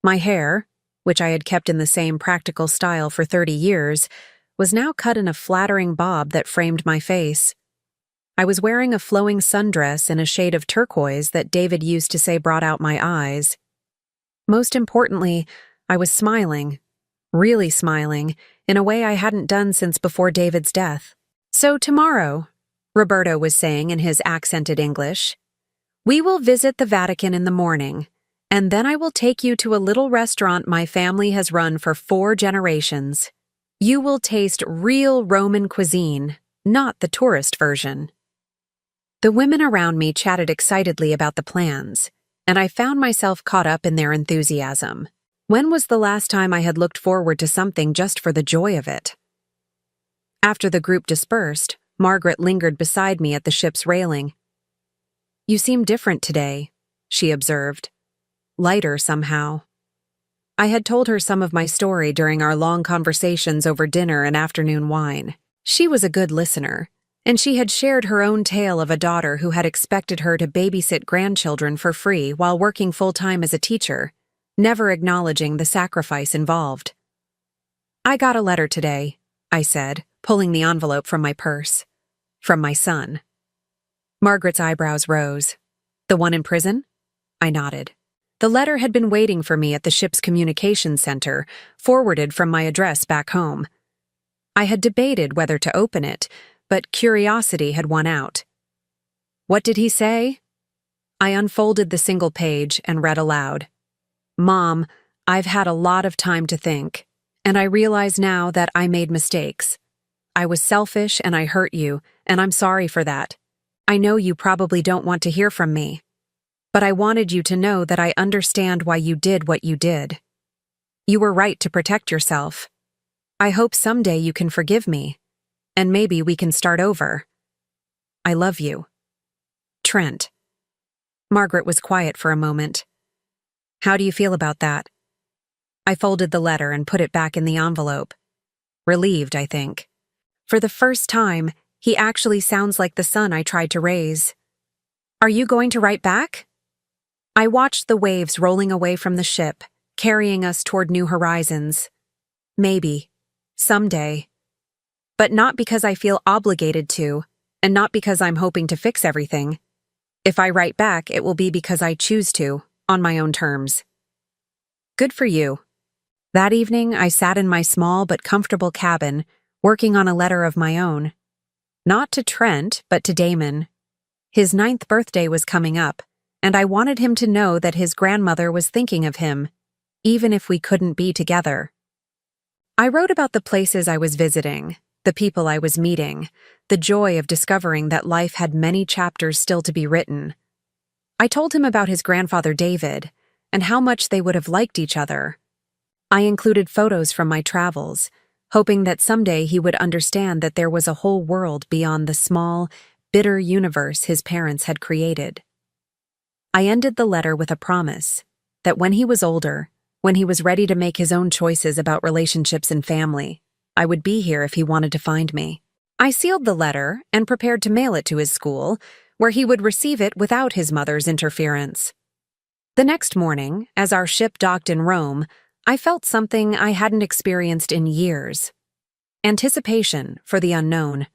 My hair, which I had kept in the same practical style for 30 years, was now cut in a flattering bob that framed my face. I was wearing a flowing sundress in a shade of turquoise that David used to say brought out my eyes. Most importantly, I was smiling, really smiling, in a way I hadn't done since before David's death. "So tomorrow," Roberto was saying in his accented English, "we will visit the Vatican in the morning, and then I will take you to a little restaurant my family has run for 4 generations. You will taste real Roman cuisine, not the tourist version." The women around me chatted excitedly about the plans, and I found myself caught up in their enthusiasm. When was the last time I had looked forward to something just for the joy of it? After the group dispersed, Margaret lingered beside me at the ship's railing. "You seem different today," she observed. "Lighter somehow." I had told her some of my story during our long conversations over dinner and afternoon wine. She was a good listener, and she had shared her own tale of a daughter who had expected her to babysit grandchildren for free while working full-time as a teacher, never acknowledging the sacrifice involved. "I got a letter today," I said, pulling the envelope from my purse. "From my son." Margaret's eyebrows rose. "The one in prison?" I nodded. The letter had been waiting for me at the ship's communications center, forwarded from my address back home. I had debated whether to open it, but curiosity had won out. "What did he say?" I unfolded the single page and read aloud. "Mom, I've had a lot of time to think, and I realize now that I made mistakes. I was selfish and I hurt you, and I'm sorry for that. I know you probably don't want to hear from me, but I wanted you to know that I understand why you did what you did. You were right to protect yourself. I hope someday you can forgive me, and maybe we can start over. I love you. Trent." Margaret was quiet for a moment. "How do you feel about that?" I folded the letter and put it back in the envelope. Relieved, I think. For the first time, he actually sounds like the son I tried to raise. "Are you going to write back?" I watched the waves rolling away from the ship, carrying us toward new horizons. Maybe. Someday. But not because I feel obligated to, and not because I'm hoping to fix everything. If I write back, it will be because I choose to, on my own terms. Good for you. That evening, I sat in my small but comfortable cabin, working on a letter of my own. Not to Trent, but to Damon. His 9th birthday was coming up, and I wanted him to know that his grandmother was thinking of him, even if we couldn't be together. I wrote about the places I was visiting, the people I was meeting, the joy of discovering that life had many chapters still to be written. I told him about his grandfather David, and how much they would have liked each other. I included photos from my travels, hoping that someday he would understand that there was a whole world beyond the small, bitter universe his parents had created. I ended the letter with a promise that when he was older, when he was ready to make his own choices about relationships and family, I would be here if he wanted to find me. I sealed the letter and prepared to mail it to his school, where he would receive it without his mother's interference. The next morning, as our ship docked in Rome, I felt something I hadn't experienced in years. Anticipation for the unknown.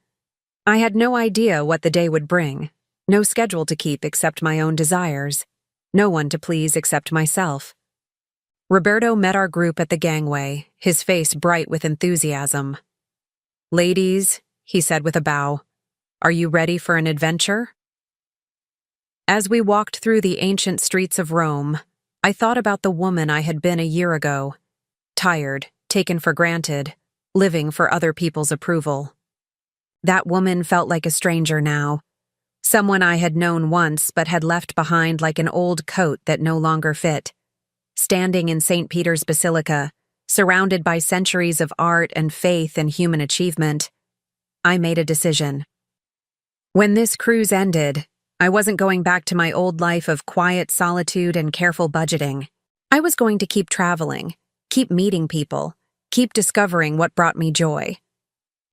I had no idea what the day would bring, no schedule to keep except my own desires, no one to please except myself. Roberto met our group at the gangway, his face bright with enthusiasm. "Ladies," he said with a bow, "are you ready for an adventure?" As we walked through the ancient streets of Rome, I thought about the woman I had been a year ago, tired, taken for granted, living for other people's approval. That woman felt like a stranger now, someone I had known once but had left behind like an old coat that no longer fit. Standing in St. Peter's Basilica, surrounded by centuries of art and faith and human achievement, I made a decision. When this cruise ended, I wasn't going back to my old life of quiet solitude and careful budgeting. I was going to keep traveling, keep meeting people, keep discovering what brought me joy.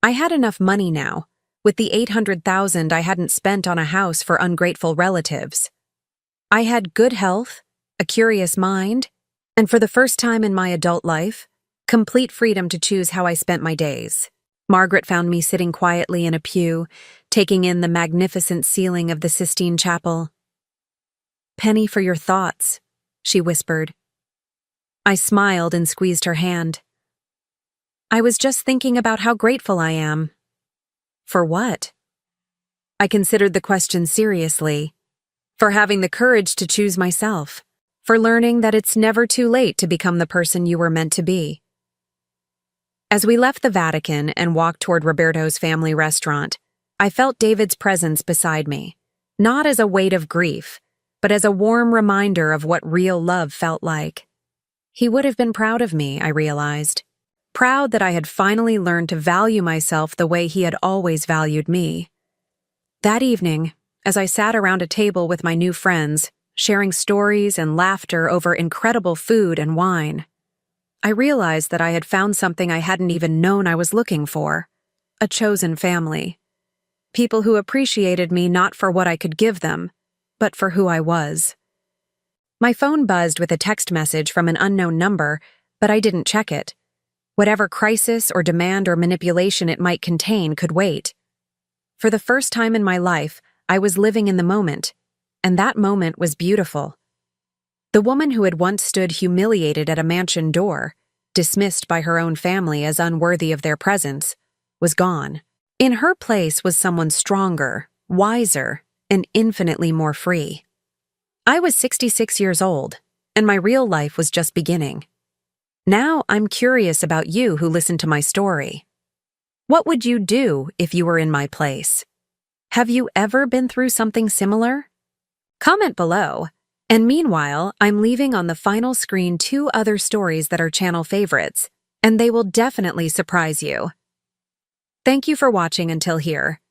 I had enough money now, with the $800,000 I hadn't spent on a house for ungrateful relatives. I had good health, a curious mind, and for the first time in my adult life, complete freedom to choose how I spent my days. Margaret found me sitting quietly in a pew, taking in the magnificent ceiling of the Sistine Chapel. "Penny for your thoughts," she whispered. I smiled and squeezed her hand. "I was just thinking about how grateful I am." "For what?" I considered the question seriously. For having the courage to choose myself. For learning that it's never too late to become the person you were meant to be. As we left the Vatican and walked toward Roberto's family restaurant, I felt David's presence beside me, not as a weight of grief, but as a warm reminder of what real love felt like. He would have been proud of me, I realized. Proud that I had finally learned to value myself the way he had always valued me. That evening, as I sat around a table with my new friends, sharing stories and laughter over incredible food and wine, I realized that I had found something I hadn't even known I was looking for: a chosen family. People who appreciated me not for what I could give them, but for who I was. My phone buzzed with a text message from an unknown number, but I didn't check it. Whatever crisis or demand or manipulation it might contain could wait. For the first time in my life, I was living in the moment, and that moment was beautiful. The woman who had once stood humiliated at a mansion door, dismissed by her own family as unworthy of their presence, was gone. In her place was someone stronger, wiser, and infinitely more free. I was 66 years old, and my real life was just beginning. Now I'm curious about you who listened to my story. What would you do if you were in my place? Have you ever been through something similar? Comment below. And meanwhile, I'm leaving on the final screen 2 other stories that are channel favorites, and they will definitely surprise you. Thank you for watching until here.